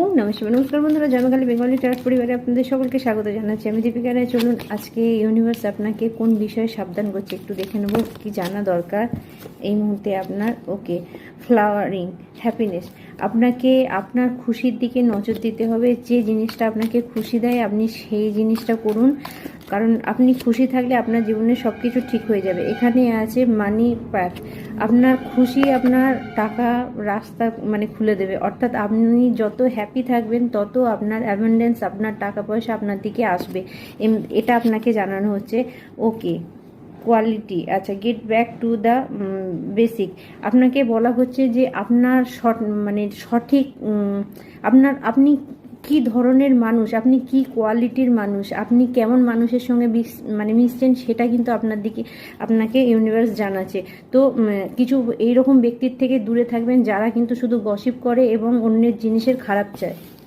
ওম নমঃ শিবায়। নমস্কার বন্ধুরা, জন্মকালী বেঙ্গলি ট্যারট পরিবারে আপনাদের সকলকে স্বাগত জানাচ্ছি। আমি দীপিকা রায়। চলুন আজকে ইউনিভার্স আপনাকে কোন বিষয়ে সাবধান করছে একটু দেখে নেব, কি জানা দরকার এই মুহূর্তে আপনার। ওকে, ফ্লাওয়ারিং হ্যাপিনেস। আপনাকে আপনার খুশির দিকে নজর দিতে হবে। যে জিনিসটা আপনাকে খুশি দেয় আপনি সেই জিনিসটা করুন, কারণ আপনি খুশি থাকলে আপনার জীবনে সব কিছু ঠিক হয়ে যাবে। এখানে আছে মানি প্যাথ। আপনার খুশি আপনার টাকা রাস্তা খুলে দেবে, অর্থাৎ আপনি যত হ্যাপি থাকবেন তত আপনার অ্যাবান্ডেন্স, আপনার টাকা পয়সা আপনার দিকে আসবে। এটা আপনাকে জানানো হচ্ছে। ওকে, কোয়ালিটি। আচ্ছা, get back to the basic. আপনাকে বলা হচ্ছে যে আপনার সঠিক আপনি কি ধরনের মানুষ, আপনি কি কোয়ালিটির মানুষ, আপনি কেমন মানুষের সঙ্গে মিশছেন, সেটা কিন্তু আপনাকে ইউনিভার্স জানাচ্ছে। তো কিছু এইরকম ব্যক্তির থেকে দূরে থাকবেন যারা কিন্তু শুধু গসিপ করে এবং অন্যের জিনিসের খারাপ চায়।